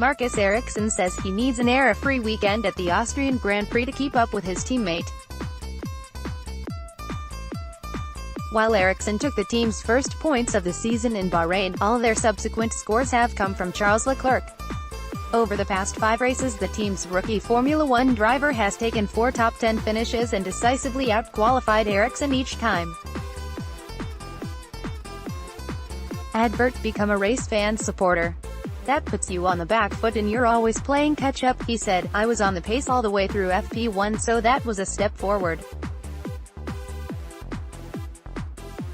Marcus Ericsson says he needs an error-free weekend at the Austrian Grand Prix to keep up with his teammate. While Ericsson took the team's first points of the season in Bahrain, all their subsequent scores have come from Charles Leclerc. Over the past 5 races, the team's rookie Formula One driver has taken 4 top 10 finishes and decisively out-qualified Ericsson each time. Advert, become a RaceFans supporter. That puts you on the back foot and you're always playing catch-up, he said. I was on the pace all the way through FP1, so that was a step forward.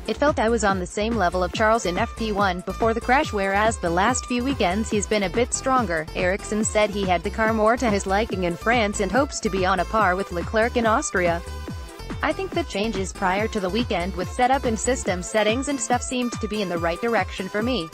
It felt I was on the same level of Charles in FP1 before the crash, whereas the last few weekends he's been a bit stronger. Ericsson said he had the car more to his liking in France and hopes to be on a par with Leclerc in Austria. I think the changes prior to the weekend with setup and system settings and stuff seemed to be in the right direction for me.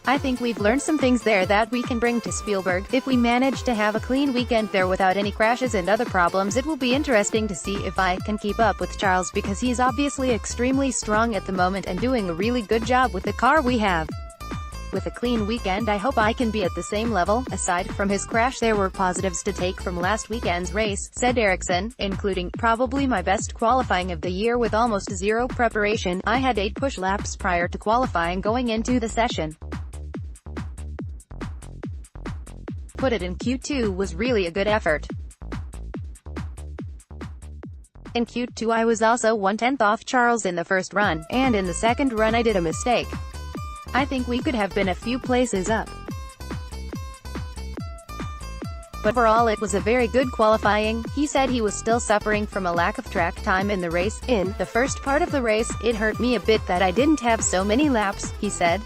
I think we've learned some things there that we can bring to Spielberg. If we manage to have a clean weekend there without any crashes and other problems, it will be interesting to see if I can keep up with Charles, because he's obviously extremely strong at the moment and doing a really good job with the car we have. With a clean weekend, I hope I can be at the same level. Aside from his crash, there were positives to take from last weekend's race, said Ericsson, including, probably my best qualifying of the year with almost zero preparation. I had 8 push laps prior to qualifying going into the session. Put it in Q2 was really a good effort. In Q2 I was also 1/10 off Charles in the first run, and in the second run I did a mistake. I think we could have been a few places up. But overall it was a very good qualifying. He said he was still suffering from a lack of track time in the race. In the first part of the race, it hurt me a bit that I didn't have so many laps, he said.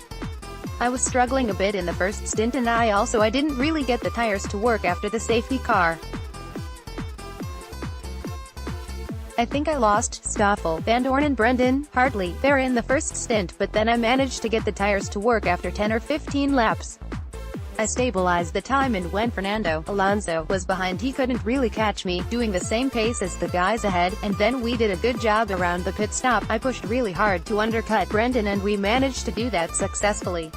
I was struggling a bit in the first stint, and I didn't really get the tires to work after the safety car. I think I lost Stoffel, Van Dorn and Brendan Hartley there in the first stint, but then I managed to get the tires to work after 10 or 15 laps. I stabilized the time, and when Fernando Alonso was behind he couldn't really catch me, doing the same pace as the guys ahead, and then we did a good job around the pit stop. I pushed really hard to undercut Brendan and we managed to do that successfully.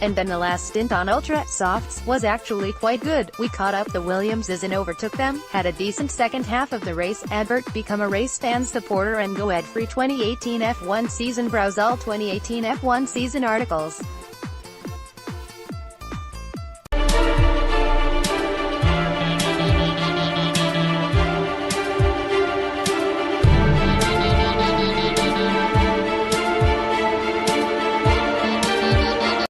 And then the last stint on Ultra Softs was actually quite good. We caught up the Williamses and overtook them, had a decent second half of the race. Advert, become a RaceFans supporter and go ad-free 2018 F1 season. Browse all 2018 F1 season articles.